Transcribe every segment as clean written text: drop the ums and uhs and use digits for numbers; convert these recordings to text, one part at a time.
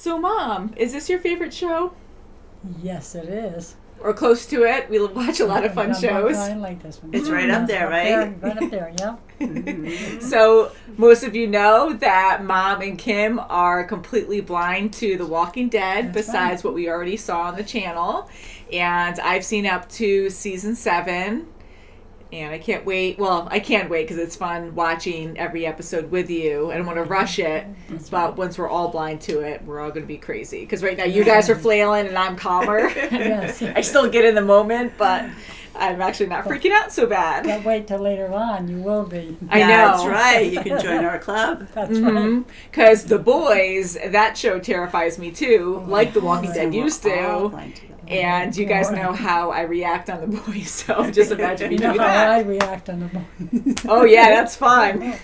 So, Mom, is this your favorite show? Yes, it is. Or close to it? We watch a lot of fun shows. I like this one. It's right up there, right? Right up there, yeah. So, most of you know that Mom and Kim are completely blind to The Walking Dead, That's besides right. what we already saw on the channel. And I've seen up to season 7. And I can't wait. Well, I can't wait because it's fun watching every episode with you. I don't want to rush it. But once we're all blind to it, we're all going to be crazy. Because right now you guys are flailing and I'm calmer. Yes. I still get in the moment, but I'm actually not freaking out so bad. But wait till later on, you will be. I know. That's right. You can join our club. That's right. Because The Boys, that show terrifies me too, like The Walking Oh, Dead We're used all to. blind together. And you guys know how I react on The Boys, so just imagine me You know doing how I that. react on the boys. Oh yeah, that's fun.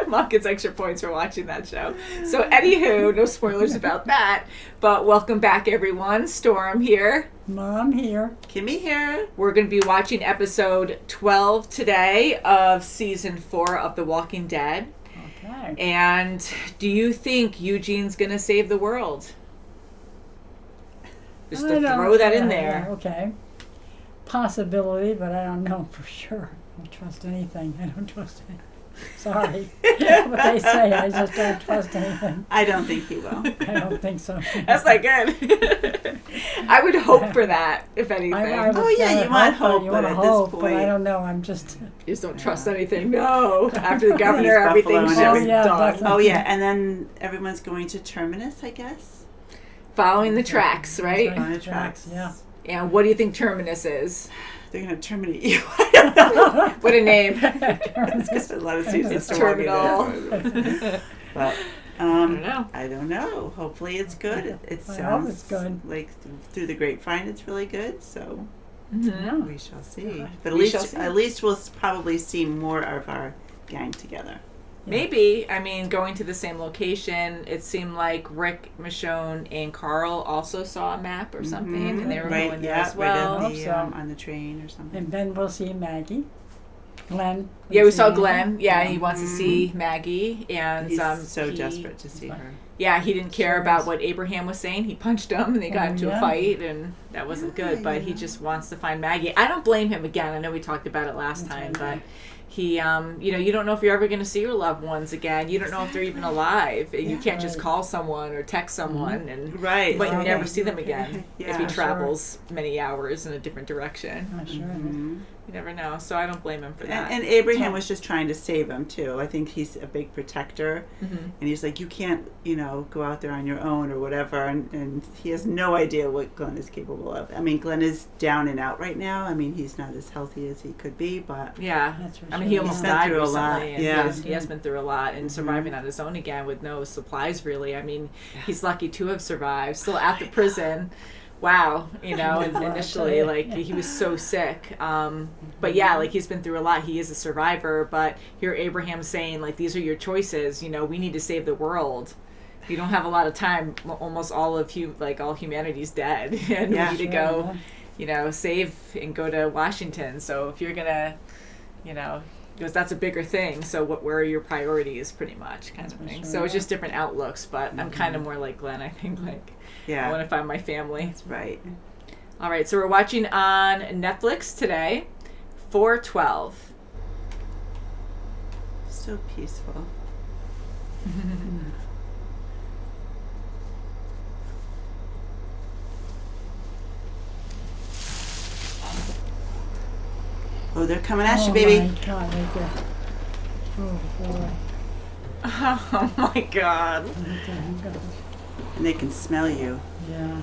Mom gets extra points for watching that show. So anywho, no spoilers about that. But welcome back everyone. Storm here. Mom here. Kimmy here. We're going to be watching episode 12 today of season 4 of The Walking Dead. Okay. And do you think Eugene's going to save the world? Just to throw that in there. Okay. Possibility, but I don't know for sure. I don't trust anything. I don't trust anything. Sorry. What they say, I just don't trust anything. I don't think he will. I don't think so. That's not good. I would hope for that, if anything. Oh, yeah, you want hope, You but want at to this hope, but I point- don't know. I'm just... You just don't trust anything. No. After the governor, He's everything's Buffalo and just everything. yeah, done. definitely. Oh, yeah, and then everyone's going to Terminus, I guess. Following the tracks, right? Right. On the tracks. Yeah. And what do you think Terminus is? They're going to terminate you. I don't know. What a name. It's a lot of seasons to Terminal. But I don't know. I don't know. Hopefully it's good. It I hope sounds it's good. like through the grapevine it's really good. So Mhm. we shall see. Yeah. But We shall see. at least we'll probably see more of our gang together. Maybe. I mean, going to the same location, it seemed like Rick, Michonne, and Carl also saw a map or something, and they were right, going there yeah, as well. right Hope so. on the train or something. And then we'll see Maggie. Glenn. Yeah, we see saw Maggie. Glenn. Yeah, he wants to see Maggie, and He's so he- desperate to see her. Yeah, he didn't care Sure about is. what Abraham was saying. He punched him, and they got into a Yeah. fight, and that wasn't good. But he just wants to find Maggie. I don't blame him. Again, I know we talked about it last time, but he, you don't know if you're ever going to see your loved ones again. You don't know if they're even alive. You can't just Right. call someone or text someone, and Right. but you Right. never see them again Yeah, if he sure. travels many hours in a different direction. Not sure. Mhm. You never know. So I don't blame him for that. And Abraham was just trying to save him too. I think he's a big protector, Mhm. and he's like, you can't, go out there on your own or whatever. And he has no idea what Glenn is capable of. I mean, Glenn is down and out right now. I mean, he's not as healthy as he could be, but Yeah, That's for I mean, sure. he almost He's been died through a recently, lot. and Yeah. he has been through a lot, and surviving on his own again with no supplies, really. I mean, he's lucky to have survived. Still at the prison. Wow, and initially, like, he was so sick. But yeah, like, he's been through a lot. He is a survivor, but here Abraham's saying, like, these are your choices. We need to save the world. You don't have a lot of time. Almost all of all humanity's dead, and Yeah. we need to go, save and go to Washington. So if you're gonna, because that's a bigger thing. So where are your priorities, pretty much, kind of thing. Sure, So it's yeah. just different outlooks. But I'm kind of more like Glenn. I think I yeah, want to find my family. that's right. All right, so we're watching on Netflix today, 412. So peaceful. Oh, they're coming at you, baby. My God, right there. Oh, boy. Oh my God. Okay, he goes. And they can smell you. Yeah.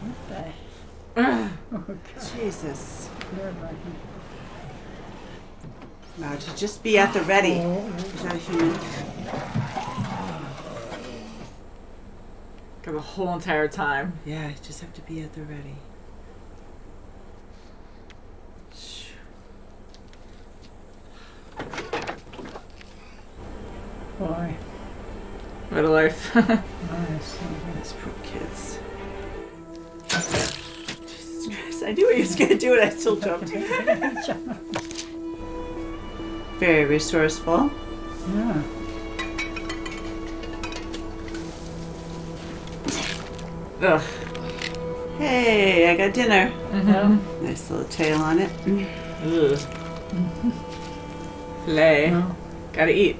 What the? Ugh. Oh, God. Jesus. Nerve-wracking. Wow, to just be at the ready. Oh, Is that a human? For the whole entire time. Yeah, you just have to be at the ready. boy. What a life. Nice. These poor kids. Jesus Christ, I knew he was going to do it. I still jumped. Very resourceful. Yeah. Ugh. Hey, I got dinner. Mm-hmm. Nice little tail on it. Ugh. Filet. No. Gotta eat.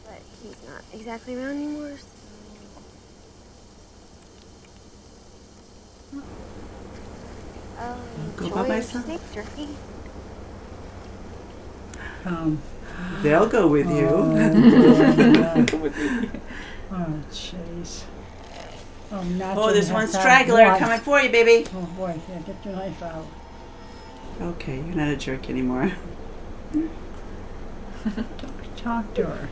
But he's not exactly around anymore. Go Enjoy by your myself. steak jerky. They'll go with Oh, you. oh, jeez. Oh, not Oh, there's you one have to have straggler blood. coming for you, baby. Oh boy, yeah, get your knife out. Okay, you're not a jerk anymore. Talk to her.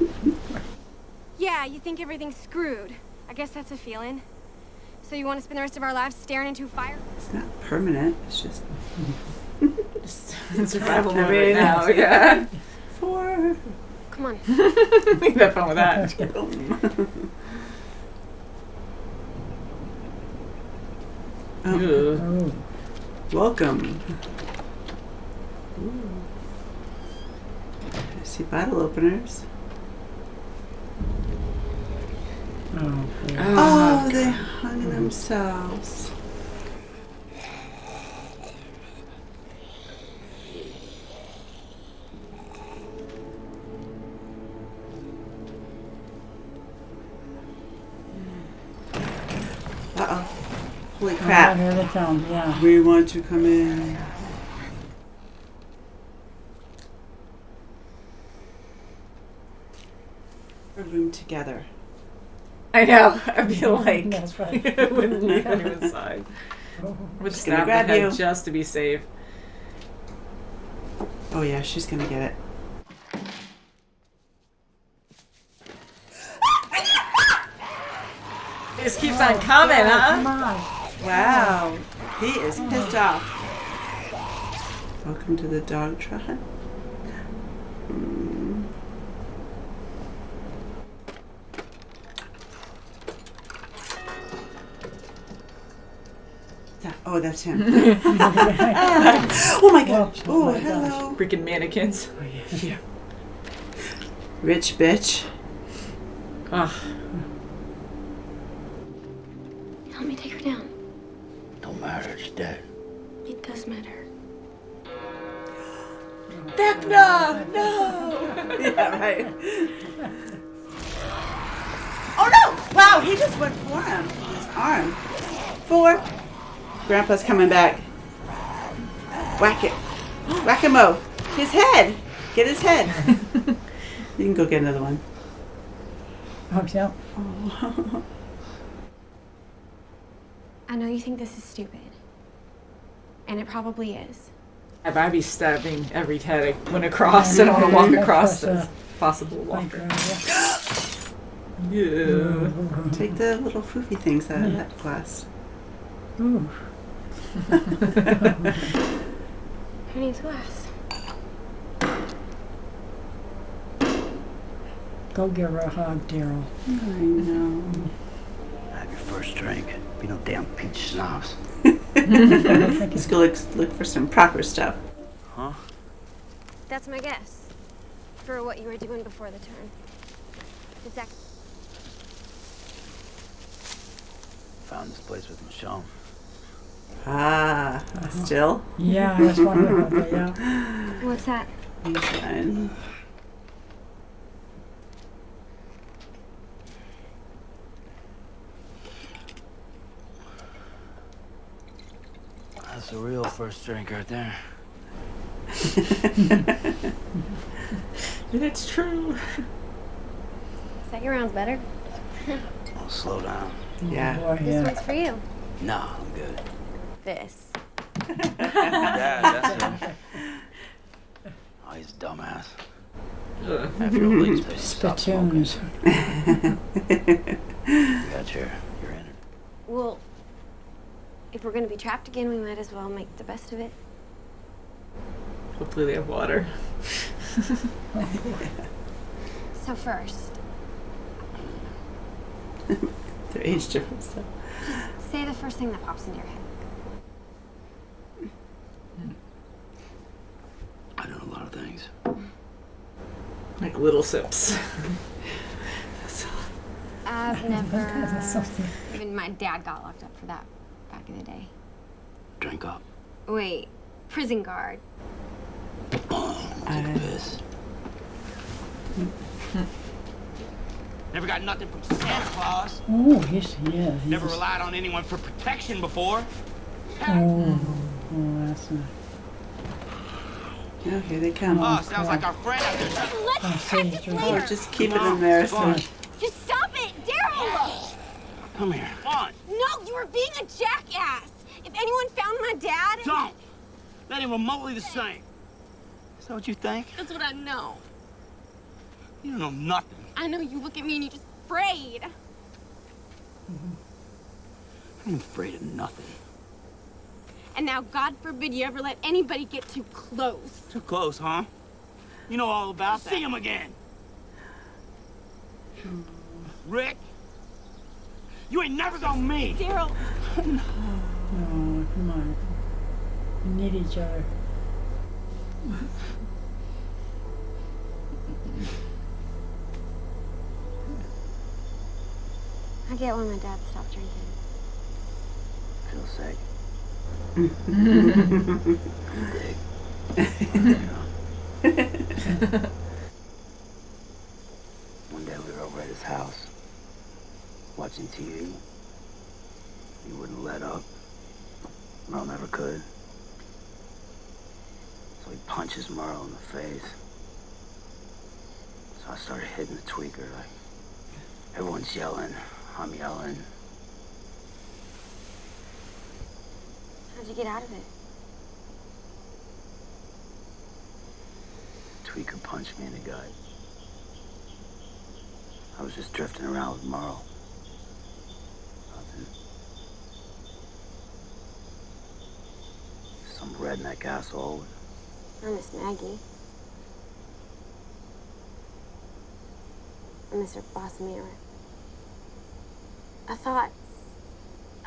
Yeah, you think everything's screwed. I guess that's a feeling. So you want to spend the rest of our lives staring into fire? It's not permanent. It's just Survival mode right now. Yeah. 4. Come on. We can have fun with that. Oh, Ugh. Oh, welcome. I see bottle openers. oh, boy. Oh, they hung themselves. Uh-oh. Holy Oh, crap. here they come, yeah. We want to come in. A room together. I know. I feel like That's right. I wouldn't leave anyone's side. Oh, Would She's gonna stab the grab head you. just to be safe. Oh yeah, she's gonna get it. It just keeps on coming, Come huh? on. Wow, he is pissed off. Welcome to the dog trot. Mm. Oh, that's him. Oh my god. Oh Oh, my hello. Freaking mannequins. Yeah. Rich bitch. Ugh. Help me take her down. Don't matter, it's dead. It does matter. Vecna! No! Yeah, right. Oh no! Wow, he just went for him. His arm. 4. Grandpa's coming back. Whack it. Whack-a-mo. His head. Get his head. You can go get another one. Oh, yeah. Oh. I know you think this is stupid. And it probably is. I'd be stabbing every head I went across. I don't want to walk across That's, the possible Thank walker. you. Yeah. Take the little foofy things out of that glass. Ooh. Who needs glass? Go give her a hug, Daryl. I know. Have your first drink. Be no damn peach snobs. Let's go look for some proper stuff. Huh? That's my guess. For what you were doing before the turn. Exactly. Found this place with Michonne. Ah, still? Yeah, I was wondering about that, yeah. What's that? Fine. That's a real first drink right there. And it's true. Second round's better. Oh, slow down. Yeah. Boy, This yeah. one's for you. Nah, I'm good. This. Yeah, that's him. Oh, he's a dumbass. Ugh. After a week, supposed to stop smoking. Spittoons. You got your in. Well, if we're gonna be trapped again, we might as well make the best of it. Hopefully they have water. So first, Their age difference. So. say the first thing that pops into your head. little sips. I've That's never. something. Even my dad got locked up for that back in the day. Drink up. Wait, prison guard. Take a piss. Never got nothing from Santa Claus. Oh, yeah. Never relied on anyone for protection before. Oh, that's not. Oh, here they come. Oh, sounds like our friend out there. Let's Oh, catch see, it drink. Oh, later. just keep it in there. So. Fine. Just stop it, Daryl! Come here. Fine. No, you were being a jackass. If anyone found my dad, Don't. That ain't remotely the same. Is that what you think? that's what I know. You don't know nothing. I know you look at me and you're just afraid. I ain't afraid of nothing. And now, God forbid you ever let anybody get too close. Too close, huh? You know all about that. See him again. Rick, you ain't never gonna meet. Daryl, Oh, come on. We need each other. I get why my dad stopped drinking. Feel sick. You dig. One day we were over at his house, watching TV. He wouldn't let up. Merle never could. So he punches Merle in the face. So I started hitting the tweaker, like, everyone's yelling, I'm yelling. How'd you get out of it? Tweaker punched me in the gut. I was just drifting around with Merle. Nothing. Some redneck asshole. I miss Maggie. I miss her bossing me around. I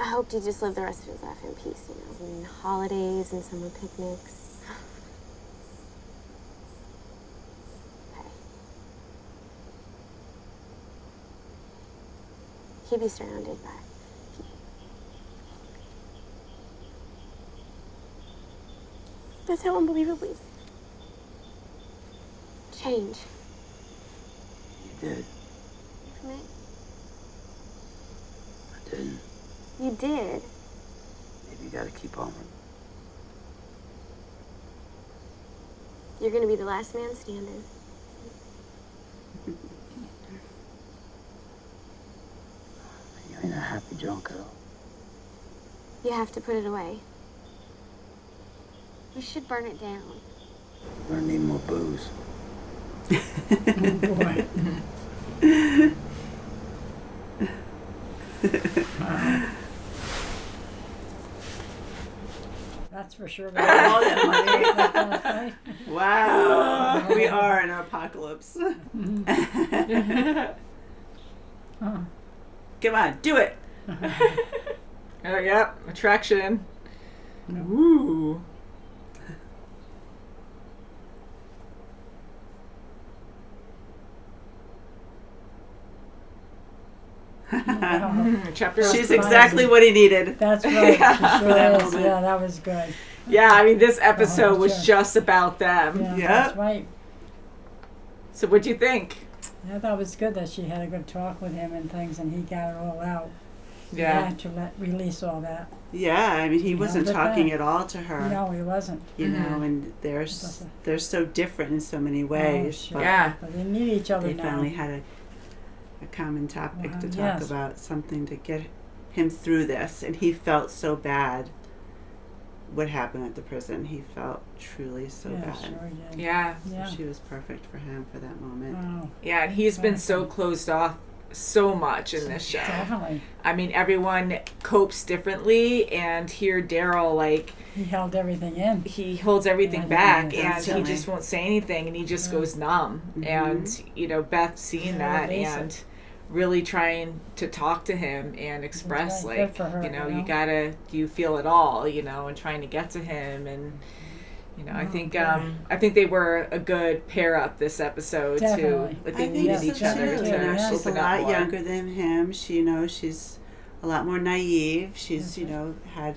hoped he'd just live the rest of his life in peace, you know, and holidays and summer picnics. Hey. He'd be surrounded by that's how unbelievably change You did. for me. I didn't. You did. Maybe you gotta keep on. You're gonna be the last man standing. You ain't a happy drunk, though. You have to put it away. You should burn it down. We're gonna need more booze. Oh, boy. That's for sure. All that money. Right? Wow. We are in an apocalypse. Oh. Come on, do it. Oh, yep. Attraction. Ooh. Chapter. She's exactly what he needed. That's right. Yeah. She For that sure is. moment. Yeah, that was good. Yeah, I mean, this episode Oh, was sure. just about them. Yeah, Yep. that's right. So, what'd you think? I thought it was good that she had a good talk with him and things, and he got it all out. Yeah. He had to release all that. Yeah, I mean, he You wasn't held it talking back. at all to her. No, he wasn't. You know, Mhm. and they're so different in so many ways. Oh, sure. But Yeah. But they need each other they now. finally had a common topic Wow, to talk yes. about, something to get him through this. And he felt so bad what happened at the prison. He felt truly so yeah, bad. sure he did. Yeah. Yeah. She was perfect for him for that moment. Oh, Yeah, and he's been so closed off so much in this show. definitely. I mean, everyone copes differently, and here Daryl, like, He held everything in. he holds everything Yeah, back, yeah, and he constantly. just won't say anything, and he just Yeah. goes numb. Mhm. And, you know, Beth seeing Yeah, that basic. and really trying to talk to him and express, right. Good like, for her, you know, you know? do you feel it all, you know, and trying to get to him, and You know, I think they were a good pair up this episode Definitely. too. Like they I think needed so each other too. to You know, she's a open up lot more. younger than him. She's a lot more naive. She's had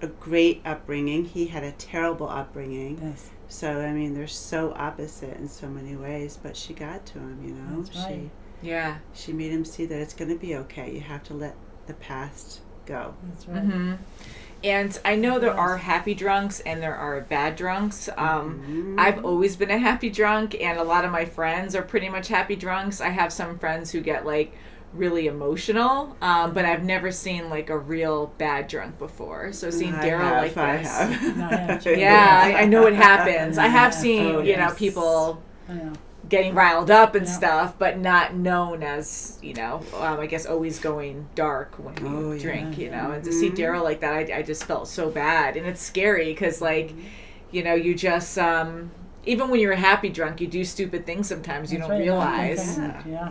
a great upbringing. He had a terrible upbringing. Yes. So I mean, they're so opposite in so many ways. But she got to him. You know, That's right. she made him see that it's going to be okay. You have to let the past go. That's right. Mm-hmm. And I know there are happy drunks and there are bad drunks. I've always been a happy drunk, and a lot of my friends are pretty much happy drunks. I have some friends who get like really emotional, but I've never seen like a real bad drunk before. So seeing Daryl like this, I know it happens. I have seen people getting riled up and stuff, but not known as, I guess always going dark when we drink, and to see Daryl like that, I just felt so bad. And it's scary because you just, even when you're a happy drunk, you do stupid things sometimes you don't realize.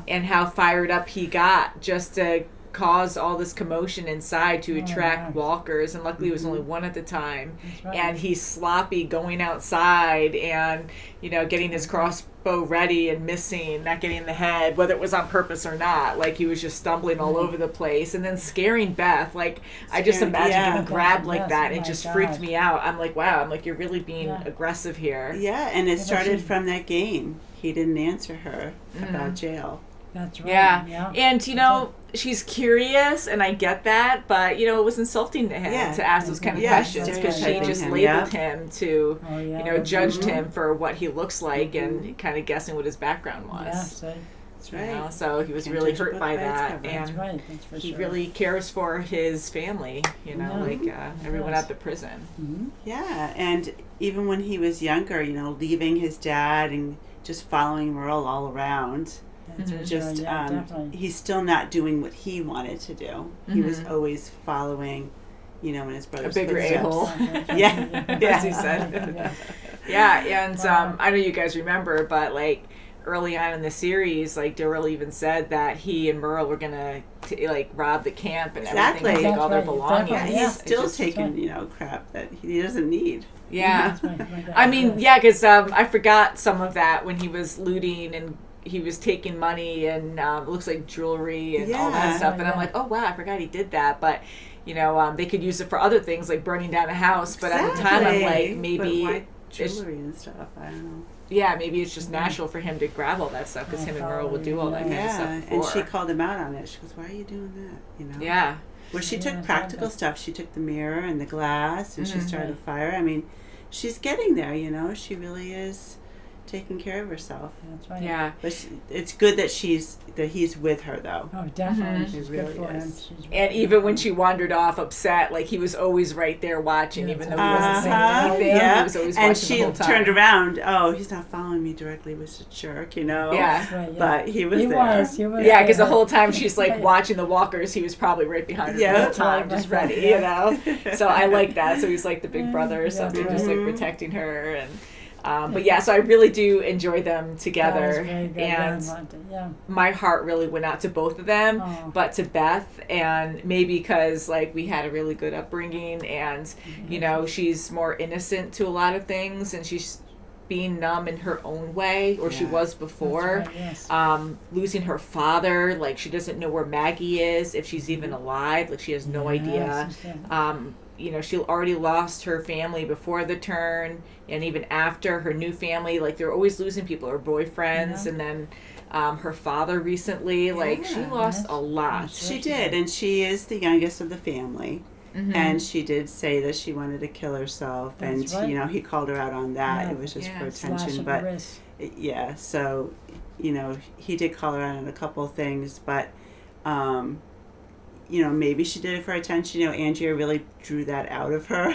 And how fired up he got just to cause all this commotion inside to attract walkers, and luckily it was only one at the time. And he's sloppy going outside and getting his crossbow ready and missing, not getting the head, whether it was on purpose or not. Like he was just stumbling all over the place, and then scaring Beth. Like I just imagine getting grabbed like that. It just freaked me out. I'm like, wow, you're really being aggressive here. Yeah, and it started from that game. He didn't answer her about jail. That's right. Yeah. And she's curious, and I get that, but it was insulting to him to ask those kind of questions, because she just labeled him to judged him for what he looks like and kind of guessing what his background was. That's right. So he was really hurt by that, and That's for he sure. really cares for his family, everyone at the prison. Mm-hmm. Yeah, and even when he was younger, leaving his dad and just following Merle all around. Just he's still not doing what he wanted to do. He was always following, in his brother's a bigger a-hole. As he said. And I know you guys remember, but like early on in the series, like Daryl even said that he and Merle were gonna rob the camp and everything, and take all their belongings. Yeah, he's still taking crap that he doesn't need. Yeah, I mean, because I forgot some of that when he was looting and he was taking money and it looks like jewelry and all that stuff, and I'm like, oh wow, I forgot he did that. But they could use it for other things like burning down a house. But at the time, I'm like, maybe but why jewelry and stuff. I don't know. Yeah, maybe it's just natural for him to grab all that stuff because him and Merle would do all that kind of stuff before. And she called him out on it. She goes, "Why are you doing that?" Yeah. Well, she took practical stuff. She took the mirror and the glass, and she started a fire. I mean, she's getting there. She really is taking care of herself. That's right. Yeah. But it's good that he's with her, though. Oh, definitely. She's really good for him. And even when she wandered off upset, like he was always right there watching, even though he wasn't saying anything. Yeah. He was always and watching she the whole time. turned around. Oh, he's not following me directly. He was a jerk, Yeah. Right, But he was there. He was Yeah, because the whole time she's like watching the walkers, he was probably right behind her the whole time, just ready, So I like that. So he's like the big brother or something, just like protecting her. And but so I really do enjoy them together, and my heart really went out to both of them, but to Beth, and maybe because like we had a really good upbringing, and she's more innocent to a lot of things, and she's being numb in her own way, or she was before. Losing her father, like she doesn't know where Maggie is, if she's even alive, like she has no idea. She already lost her family before the turn, and even after, her new family, like they're always losing people, her boyfriends, and then her father recently, like she lost a lot. She did, and she is the youngest of the family. And she did say that she wanted to kill herself, and he called her out on that. It was just for attention, but so he did call her out on a couple of things, but maybe she did it for attention. Andrea really drew that out of her.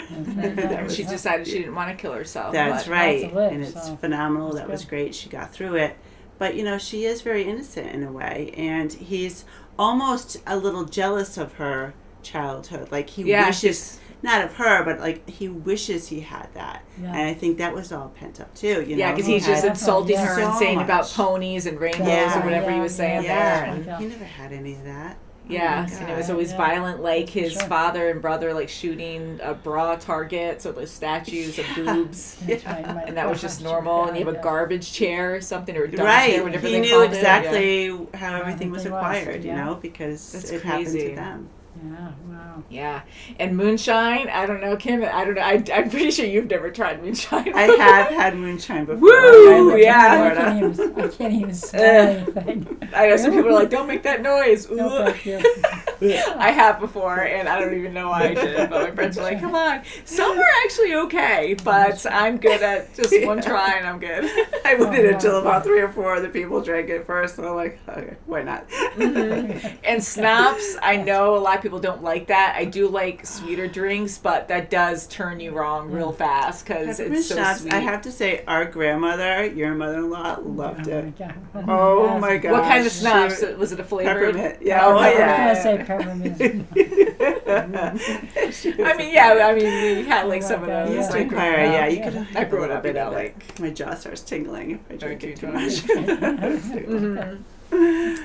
She decided she didn't want to kill herself. That's right, and it's phenomenal. That was great. She got through it, but she is very innocent in a way, and he's almost a little jealous of her childhood. Like he wishes, not of her, but like he wishes he had that. And I think that was all pent up too. Because he's just insulting her and saying about ponies and rainbows or whatever he was saying there. And he never had any of that. Yeah, Oh my and it was God. always Yeah. violent, like his Sure. father and brother like shooting bra targets or the statues of boobs. That's right, And that was just normal. And you have a garbage chair or something, or a dump Right. chair, whatever He they knew called exactly it. how everything was everything was, acquired, you yeah. know, because That's it happened crazy. to them. Yeah, wow. Yeah. And moonshine, I don't know, Kim, I don't know. I'm pretty sure you've never tried moonshine. I have had moonshine before. Woo! I lived in Yeah. Florida. I can't even smell anything. I know some people are like, don't make that noise. No, Ooh. thank you. I have before, and I don't even know why I did. But my friends were like, "Come on." Some are actually okay, but I'm good at just one try, and I'm good. I waited until about 3 or 4 other people drank it first, and I'm like, okay, why not? And schnapps, I know a lot of people don't like that. I do like sweeter drinks, but that does turn you wrong real fast because Peppermint it's so schnapps, sweet. I have to say, our grandmother, your mother-in-law, loved it. God. Oh my God. What kind of She- schnapps? Was it a flavored? Peppermint. Yeah, Oh, oh, I was yeah. gonna say peppermint. I mean, we had like Oh my some of God, those. yeah. Like, Yeah, you Yeah. could. I brought up in bit of LA. it. My jaw starts tingling if I drink it too much.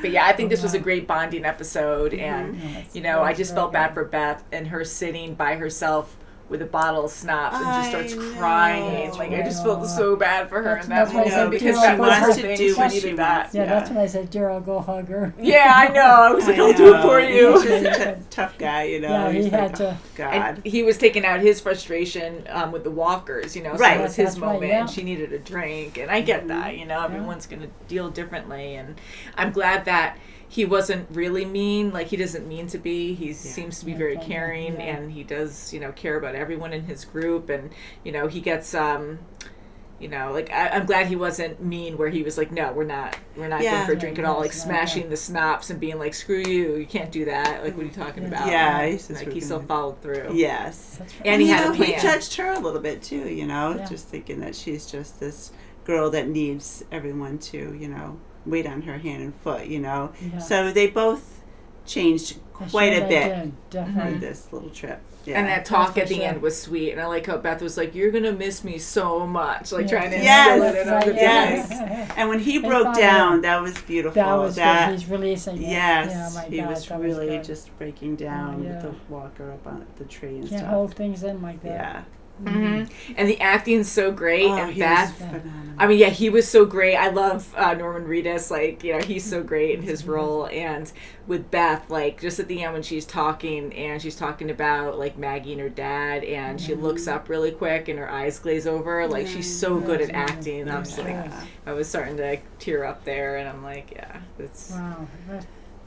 But yeah, I think this was a great bonding episode, and you know, I just felt bad for Beth and her sitting by herself with a bottle of schnapps and just starts I know. crying. Like I just felt so bad for her in that That's why I moment said because Daryl that was wants her to thing. do She what needed she that. wants. Yeah, Yeah. that's when I said, Daryl, go hug her. Yeah, I know. I was like, I'll do it for you. He's a tough guy, you know. Yeah, he He's had like, to- oh, God. And he was taking out his frustration with the walkers, you know, so Right. it was his That's right, moment yeah. and she needed a drink. And I get that, you know, everyone's going to deal differently. And I'm glad that he wasn't really mean. Like, he doesn't mean to be. He seems to be very caring, yeah. and he does, you know, care about everyone in his group. And, you know, he gets, you know, like, I'm glad he wasn't mean where he was like, no, we're not going for a drink at all. Like, Yes, smashing the schnapps and being like, screw you can't do that. Like, what are you talking about? Yeah, he says Like, we're he still gonna- followed through. Yes. That's right. And he you had know, a plan. he judged her a little bit too, you know, Yeah. just thinking that she's just this girl that needs everyone to, you know, wait on her hand and foot, you know. Yeah. So they both changed I'm quite sure a they bit did, definitely. with this little trip. Yeah. And that talk for at the sure. end was sweet. And I like how Beth was like, you're going to miss me so much. Like, Yeah. trying to Yes, instill it in that's other right, yes. yes. And when he They broke finally- down, that was beautiful. That was good. He's releasing it. Yes, Yeah, my he God, was that really good. just breaking down yeah. with the walker up on the tree and Can't stuff. hold things in like that. Yeah. Mm-hmm. And the acting's so great. Oh, and he Beth, was phenomenal. I mean, yeah, he was so great. I love Norman Reedus. Like, you know, he's so great in his role. And with Beth, like, just at the end when she's talking and she's talking about, like, Maggie and her dad, and she looks up really quick and her eyes glaze over. Like, she's so good at acting. And I was like, I was starting to tear up there. And I'm like, yeah, it's Wow.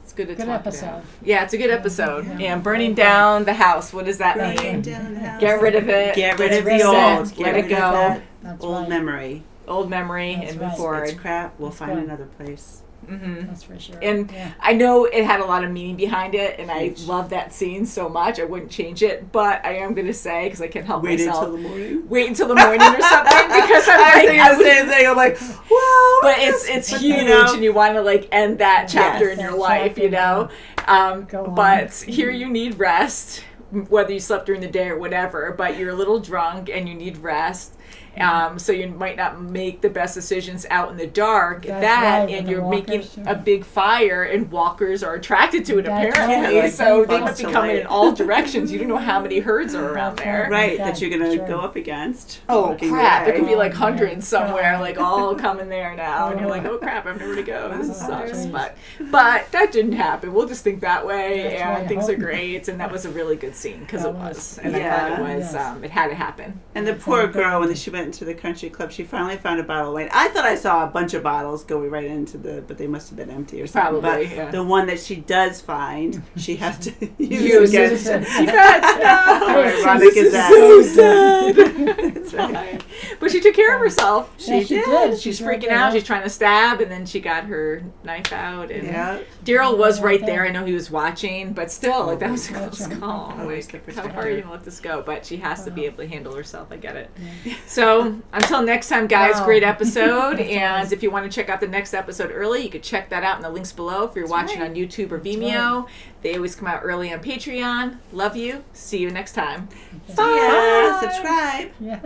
That's good to Good talk episode. about. Yeah, it's a good episode. Yeah. And burning down the house. What does that Burning mean? down the house. Get rid of it. Get rid Let's of the reset. old. Let Get it rid of go. that That's old right. memory. Old memory That's and move right. forward. It's crap. We'll find good. another place. Mm-hmm. That's for sure. And yeah. I know it had a lot of meaning behind it, and I Huge. love that scene so much. I wouldn't change it, but I am going to say, because I can't help Wait myself, until the morning. wait until the morning or something, because I'm I was like, thinking I the would- same thing. I'm like, well, but it's but, huge, you know, and you want to like end that chapter Yes. in your That life, chapter, you know. Go on. But here you need rest, whether you slept during the day or whatever. But you're a little drunk and you need rest. So you might not make the best decisions out in the dark. That's that right, and and you're the making walkers, a big fire, and walkers are attracted to it That's apparently. right. So they Bugs must be to coming light. in all directions. You don't know how many herds are around That's there. right, Okay, that you're going to sure. go up against. Oh walking crap! away. It could be like Oh, hundreds my somewhere, God. like all coming there now, and you're like, oh crap! I have nowhere to go. This Oh, sucks. geez. But that didn't happen. We'll just think that way, That's and right. things are Hope- great. And that was a really good scene because That it was. was, and I Yeah. thought it was. Yes. It had to happen. And the poor girl, when she went into the country club, she finally found a bottle of wine. I thought I saw a bunch of bottles going right into but they must have been empty or something. Probably, But yeah. the one that she does find, she has to use Use against. it. How ironic is This that? is so sad. That's right. But she took care of herself. Yeah, she did. She's She really freaking did. out. She's trying to stab, and then she got her knife out. And Yeah. Daryl was Yeah, right yeah. there. I know he was watching, but still, like that was a That's close right. call. Always Like, the how protector. far are you gonna let this go? But she has to be Wow. able to handle herself. I get it. So until next time, guys. Wow. Great episode. That's And awesome. if you want to check out the next episode early, you could check that out in the links below. If you're watching right. on YouTube or Vimeo, they always come out early on Patreon. Love you. See you next time. See ya. Subscribe. Yeah.